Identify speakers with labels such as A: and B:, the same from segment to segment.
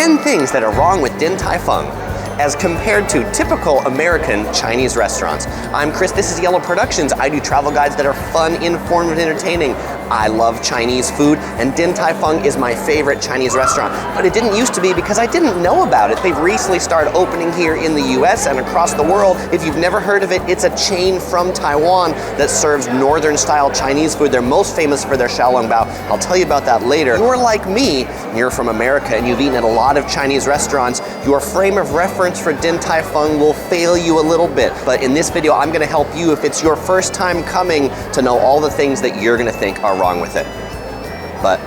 A: 10 things that are wrong with Din Tai Fung as compared to typical American Chinese restaurants. I'm Chris, this is Yellow Productions. I do travel guides that are fun, informative, and entertaining. I love Chinese food, and Din Tai Fung is my favorite Chinese restaurant. But it didn't used to be because I didn't know about it. They've recently started opening here in the US and across the world. If you've never heard of it, it's a chain from Taiwan that serves northern-style Chinese food. They're most famous for their xiaolongbao. I'll tell you about that later. If you're like me, you're from America, and you've eaten at a lot of Chinese restaurants, your frame of reference for Din Tai Fung will fail you a little bit. But in this video, I'm gonna help you if it's your first time coming to know all the things that you're gonna think are wrong with it. But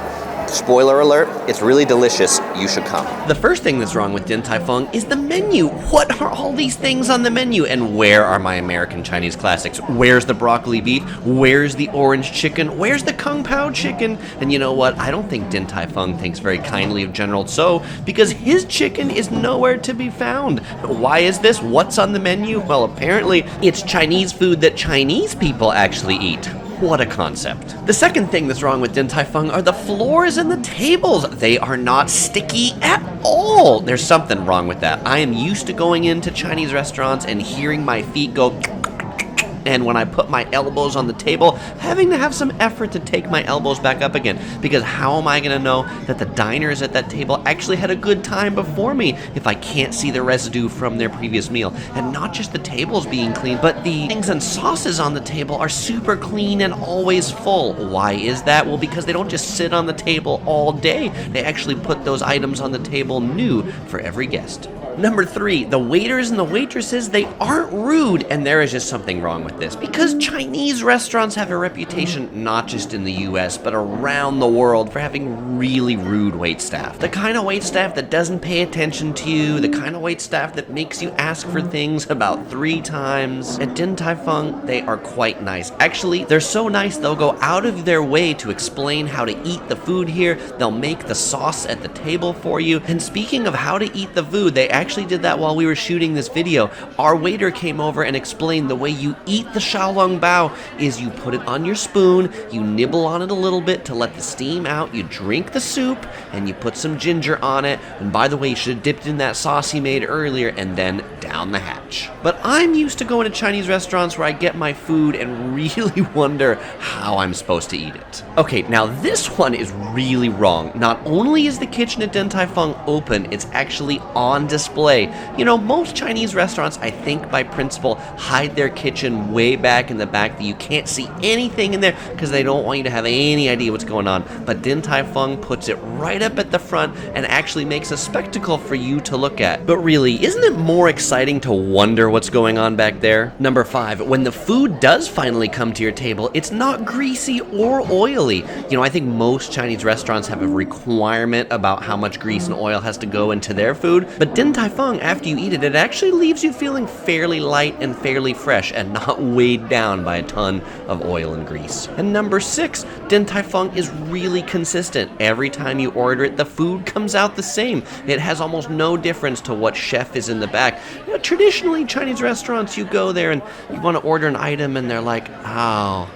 A: spoiler alert, it's really delicious. You should come. The first thing that's wrong with Din Tai Fung is the menu. What are all these things on the menu? And where are my American Chinese classics? Where's the broccoli beef? Where's the orange chicken? Where's the Kung Pao chicken? And you know what? I don't think Din Tai Fung thinks very kindly of General Tso because his chicken is nowhere to be found. Why is this? What's on the menu? Well, apparently it's Chinese food that Chinese people actually eat. What a concept. The second thing that's wrong with Din Tai Fung are the floors and the tables. They are not sticky at all. There's something wrong with that. I am used to going into Chinese restaurants and hearing my feet go, and when I put my elbows on the table, having to have some effort to take my elbows back up again. Because how am I gonna know that the diners at that table actually had a good time before me if I can't see the residue from their previous meal? And not just the tables being clean, but the things and sauces on the table are super clean and always full. Why is that? Well, because they don't just sit on the table all day. They actually put those items on the table new for every guest. Number 3, the waiters and the waitresses, they aren't rude, and there is just something wrong with this because Chinese restaurants have a reputation not just in the US but around the world for having really rude waitstaff. The kind of waitstaff that doesn't pay attention to you, the kind of waitstaff that makes you ask for things about 3 times. At Din Tai Fung, they are quite nice. Actually, they're so nice they'll go out of their way to explain how to eat the food here. They'll make the sauce at the table for you. And speaking of how to eat the food, they actually did that while we were shooting this video. Our waiter came over and explained the way you eat the xiaolongbao is you put it on your spoon, you nibble on it a little bit to let the steam out, you drink the soup, and you put some ginger on it. And by the way, you should have dipped in that sauce he made earlier and then down the hatch. But I'm used to going to Chinese restaurants where I get my food and really wonder how I'm supposed to eat it. Okay, now this one is really wrong. Not only is the kitchen at Din Tai Fung open, it's actually on display. You know, most Chinese restaurants, I think by principle, hide their kitchen way back in the back that you can't see anything in there because they don't want you to have any idea what's going on. But Din Tai Fung puts it right up at the front and actually makes a spectacle for you to look at. But really, isn't it more exciting to wonder what's going on back there? Number 5, when the food does finally come to your table, it's not greasy or oily. You know, I think most Chinese restaurants have a requirement about how much grease and oil has to go into their food, but Din Tai Fung, after you eat it, it actually leaves you feeling fairly light and fairly fresh and not weighed down by a ton of oil and grease. And number 6, Din Tai Fung is really consistent. Every time you order it, the food comes out the same. It has almost no difference to what chef is in the back. You know, traditionally, Chinese restaurants, you go there and you want to order an item and they're like, oh,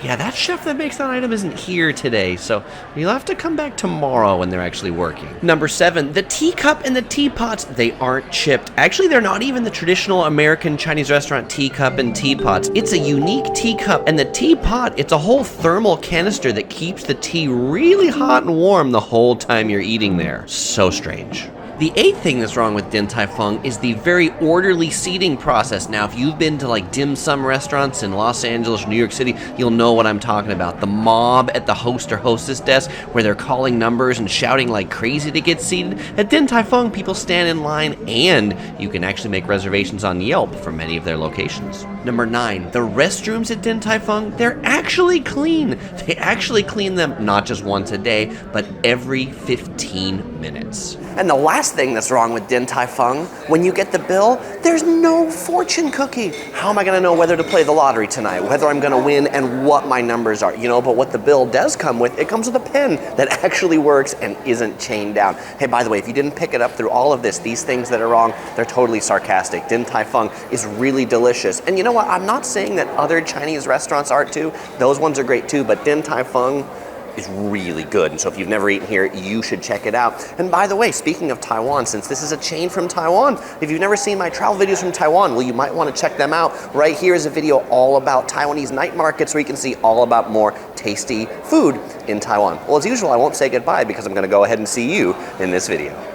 A: yeah, that chef that makes that item isn't here today, so you'll have to come back tomorrow when they're actually working. Number 7, the teacup and the teapots, they aren't chipped. Actually, they're not even the traditional American Chinese restaurant teacup and teapots. It's a unique teacup, and the teapot, it's a whole thermal canister that keeps the tea really hot and warm the whole time you're eating there. So strange. The 8th thing that's wrong with Din Tai Fung is the very orderly seating process. Now, if you've been to like dim sum restaurants in Los Angeles, New York City, you'll know what I'm talking about. The mob at the host or hostess desk where they're calling numbers and shouting like crazy to get seated. At Din Tai Fung, people stand in line and you can actually make reservations on Yelp for many of their locations. Number 9, the restrooms at Din Tai Fung, they're actually clean. They actually clean them not just once a day, but every 15 minutes. And the last thing that's wrong with Din Tai Fung, when you get the bill, there's no fortune cookie. How am I gonna know whether to play the lottery tonight, whether I'm gonna win and what my numbers are? You know, but what the bill does come with, it comes with a pen that actually works and isn't chained down. Hey, by the way, if you didn't pick it up through all of this, these things that are wrong, they're totally sarcastic. Din Tai Fung is really delicious. And you know what, I'm not saying that other Chinese restaurants aren't too. Those ones are great too, but Din Tai Fung, is really good. And so if you've never eaten here, you should check it out. And by the way, speaking of Taiwan, since this is a chain from Taiwan, if you've never seen my travel videos from Taiwan, well, you might want to check them out. Right here is a video all about Taiwanese night markets where you can see all about more tasty food in Taiwan. Well, as usual, I won't say goodbye because I'm going to go ahead and see you in this video.